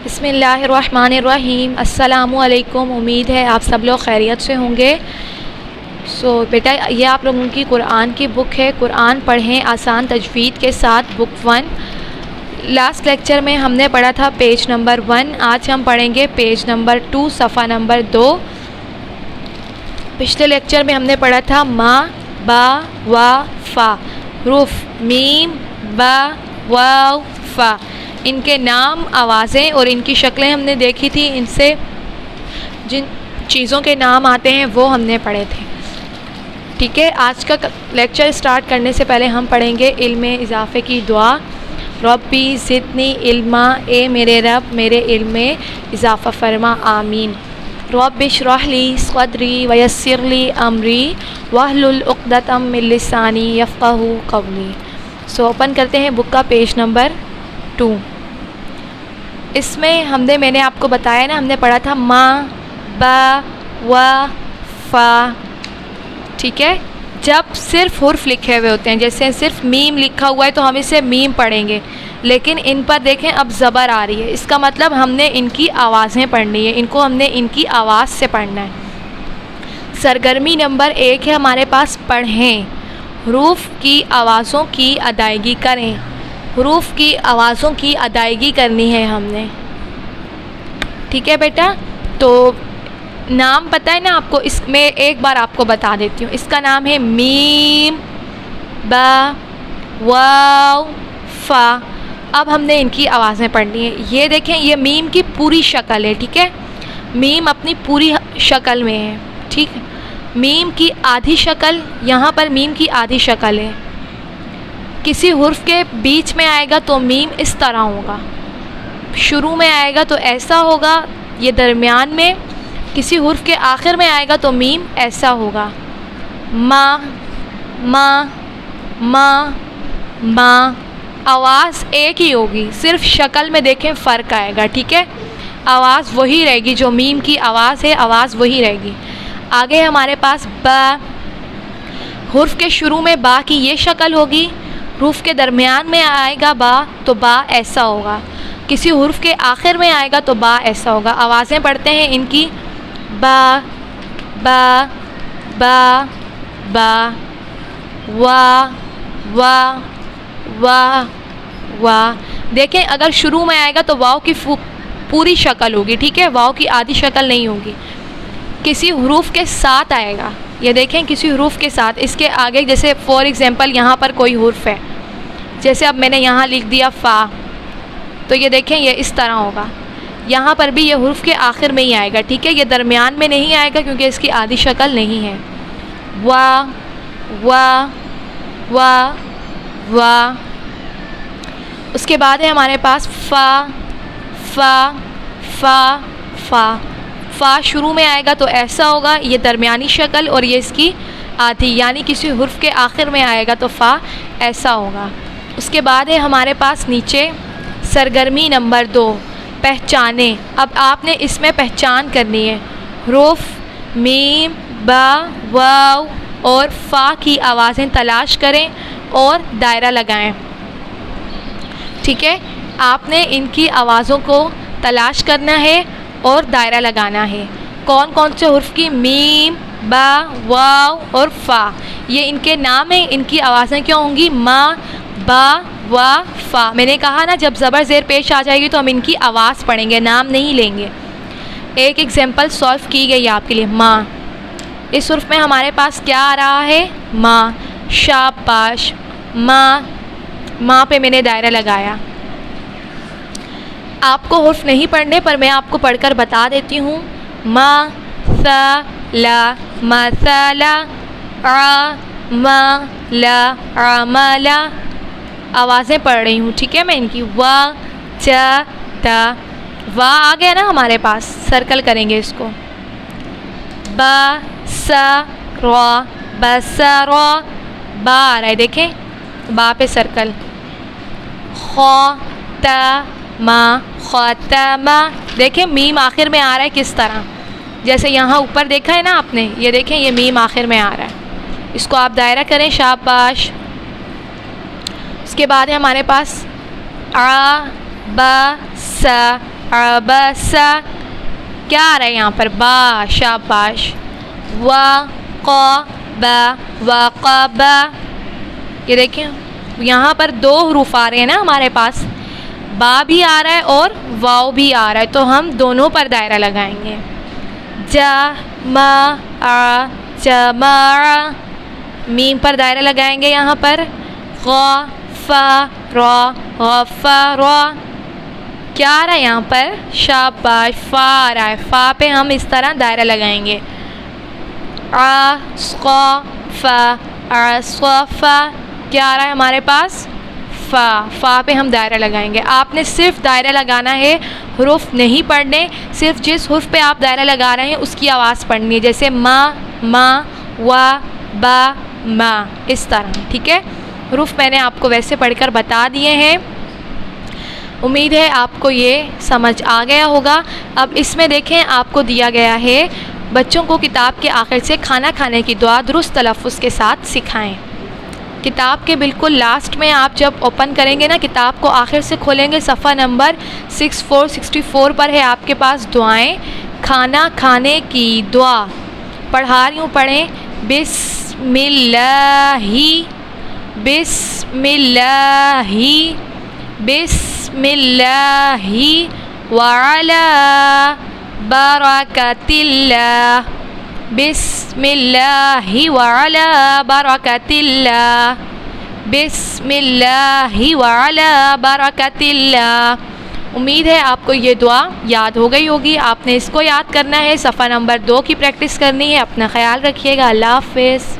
بسم اللہ الرحمن الرحیم۔ السلام علیکم، امید ہے آپ سب لوگ خیریت سے ہوں گے۔ بیٹا یہ آپ لوگوں کی قرآن کی بک ہے، قرآن پڑھیں آسان تجوید کے ساتھ، بک 1۔ لاسٹ لیکچر میں ہم نے پڑھا تھا پیج نمبر 1، آج ہم پڑھیں گے پیج نمبر 2، صفحہ نمبر 2۔ پچھلے لیکچر میں ہم نے پڑھا تھا ما، با، وا، فا، حروف میم، با، واو، فا، ان کے نام، آوازیں اور ان کی شکلیں ہم نے دیکھی تھی۔ ان سے جن چیزوں کے نام آتے ہیں وہ ہم نے پڑھے تھے، ٹھیک ہے۔ آج کا لیکچر سٹارٹ کرنے سے پہلے ہم پڑھیں گے علم اضافے کی دعا۔ ربی زدنی علما، اے میرے رب میرے علم میں اضافہ فرما، آمین۔ رب اشرح لی صدری ویسر لی امری واحلل عقدۃ من لسانی یفقہوا قولی۔ اوپن کرتے ہیں بک کا پیج نمبر 2۔ اس میں میں نے آپ کو بتایا نا، ہم نے پڑھا تھا ما، با، وا، فا، ٹھیک ہے۔ جب صرف حرف لکھے ہوئے ہوتے ہیں، جیسے صرف میم لکھا ہوا ہے تو ہم اسے میم پڑھیں گے، لیکن ان پر دیکھیں اب زبر آ رہی ہے، اس کا مطلب ہم نے ان کی آوازیں پڑھنی ہے، ان کو ہم نے ان کی آواز سے پڑھنا ہے۔ سرگرمی نمبر 1 ہے ہمارے پاس، پڑھیں، حروف کی آوازوں کی ادائیگی کریں۔ حروف کی آوازوں کی ادائیگی کرنی ہے ہم نے، ٹھیک ہے بیٹا۔ تو نام پتہ ہے نا آپ کو، اس میں ایک بار آپ کو بتا دیتی ہوں، اس کا نام ہے میم، با، واو، فا۔ اب ہم نے ان کی آوازیں پڑھنی ہیں۔ یہ دیکھیں، یہ میم کی پوری شکل ہے، ٹھیک ہے، میم اپنی پوری شکل میں ہے، ٹھیک ہے۔ میم کی آدھی شکل، یہاں پر میم کی آدھی شکل ہے، کسی حرف کے بیچ میں آئے گا تو میم اس طرح ہوگا، شروع میں آئے گا تو ایسا ہوگا، یہ درمیان میں، کسی حرف کے آخر میں آئے گا تو میم ایسا ہوگا، ما، ما، ما، ما۔ آواز ایک ہی ہوگی، صرف شکل میں دیکھیں فرق آئے گا، ٹھیک ہے۔ آواز وہی رہے گی، جو میم کی آواز ہے آواز وہی رہے گی۔ آگے ہمارے پاس با، حرف کے شروع میں با کی یہ شکل ہوگی، حرف کے درمیان میں آئے گا با تو با ایسا ہوگا، کسی حرف کے آخر میں آئے گا تو با ایسا ہوگا۔ آوازیں پڑھتے ہیں ان کی، با، با، با، با، وا، وا، وا، وا۔ دیکھیں اگر شروع میں آئے گا تو واو کی پوری شکل ہوگی، ٹھیک ہے، واو کی آدھی شکل نہیں ہوگی، کسی حروف کے ساتھ آئے گا۔ یہ دیکھیں کسی حروف کے ساتھ، اس کے آگے جیسے فور ایگزامپل یہاں پر کوئی حرف ہے، جیسے اب میں نے یہاں لکھ دیا فا، تو یہ دیکھیں یہ اس طرح ہوگا۔ یہاں پر بھی یہ حرف کے آخر میں ہی آئے گا، ٹھیک ہے، یہ درمیان میں نہیں آئے گا کیونکہ اس کی آدھی شکل نہیں ہے۔ وا، وا، وا، وا۔ اس کے بعد ہے ہمارے پاس فا، فا، فا، فا۔ فا شروع میں آئے گا تو ایسا ہوگا، یہ درمیانی شکل، اور یہ اس کی آدھی، یعنی کسی حرف کے آخر میں آئے گا تو فا ایسا ہوگا۔ اس کے بعد ہے ہمارے پاس نیچے سرگرمی نمبر 2، پہچانیں۔ اب آپ نے اس میں پہچان کرنی ہے، حروف میم، با، واو اور فا کی آوازیں تلاش کریں اور دائرہ لگائیں، ٹھیک ہے۔ آپ نے ان کی آوازوں کو تلاش کرنا ہے اور دائرہ لگانا ہے۔ کون کون سے حرف کی؟ میم، با، واو اور فا، یہ ان کے نام ہیں، ان کی آوازیں کیا ہوں گی؟ ما، با، وا، فا۔ میں نے کہا نا جب زبر زیر پیش آ جائے گی تو ہم ان کی آواز پڑھیں گے، نام نہیں لیں گے۔ ایک ایگزامپل سولو کی گئی آپ کے لیے، ما۔ اس حرف میں ہمارے پاس کیا آ رہا ہے؟ ما۔ شاباش، ما، ما پہ میں نے دائرہ لگایا۔ آپ کو حرف نہیں پڑھنے پر میں آپ کو پڑھ کر بتا دیتی ہوں، ما، سا، لا، مسالا، ع، ما، لا، عملا۔ آوازیں پڑھ رہی ہوں، ٹھیک ہے، میں ان کی وا، چا، تا۔ وا آ گیا نا ہمارے پاس، سرکل کریں گے اس کو، با، سا، را، بسرا۔ با آ رہا ہے، دیکھیں با پہ سرکل، خا، تا، ما، خاتمہ۔ دیکھیں میم آخر میں آ رہا ہے کس طرح، جیسے یہاں اوپر دیکھا ہے نا آپ نے، یہ دیکھیں یہ میم آخر میں آ رہا ہے، اس کو آپ دائرہ کریں، شاباش۔ اس کے بعد ہے ہمارے پاس آ، با، سا، عبسا. کیا آ رہا ہے یہاں پر؟ با. شاباش. وقب. وقب. یہ دیکھیں یہاں پر 2 حروف آ رہے ہیں نا ہمارے پاس، با بھی آ رہا ہے اور واو بھی آ رہا ہے، تو ہم دونوں پر دائرہ لگائیں گے. جمع. جمع. میم پر دائرہ لگائیں گے یہاں پر. غفر. غفر. کیا آ رہا ہے یہاں پر؟ شاباش. فا آ رہا ہے، فا پہ ہم اس طرح دائرہ لگائیں گے. عصف. عصف. کیا آ رہا ہے ہمارے پاس؟ فا. فا پہ ہم دائرہ لگائیں گے. آپ نے صرف دائرہ لگانا ہے، حروف نہیں پڑھنے، صرف جس حرف پہ آپ دائرہ لگا رہے ہیں اس کی آواز پڑھنی ہے، جیسے ما، ما، وا، با، ما، اس طرح. ٹھیک ہے، حروف میں نے آپ کو ویسے پڑھ کر بتا دیے ہیں. امید ہے آپ کو یہ سمجھ آ گیا ہوگا. اب اس میں دیکھیں آپ کو دیا گیا ہے بچوں کو کتاب کے آخر سے کھانا کھانے کی دعا درست تلفظ کے ساتھ سکھائیں. کتاب کے بالکل لاسٹ میں آپ جب اوپن کریں گے نا، کتاب کو آخر سے کھولیں گے، صفحہ نمبر 64 پر ہے آپ کے پاس دعائیں. کھانا کھانے کی دعا پڑھا رہی ہوں، پڑھیں. بسم اللہ. بسم اللہ. بسم اللہ. وعلی برکت اللہ. بسم اللہ وعلی برکت اللہ. بسم اللہ وعلی برکت اللہ. امید ہے آپ کو یہ دعا یاد ہو گئی ہوگی. آپ نے اس کو یاد کرنا ہے، صفحہ نمبر 2 کی پریکٹس کرنی ہے. اپنا خیال رکھیے گا. اللہ حافظ.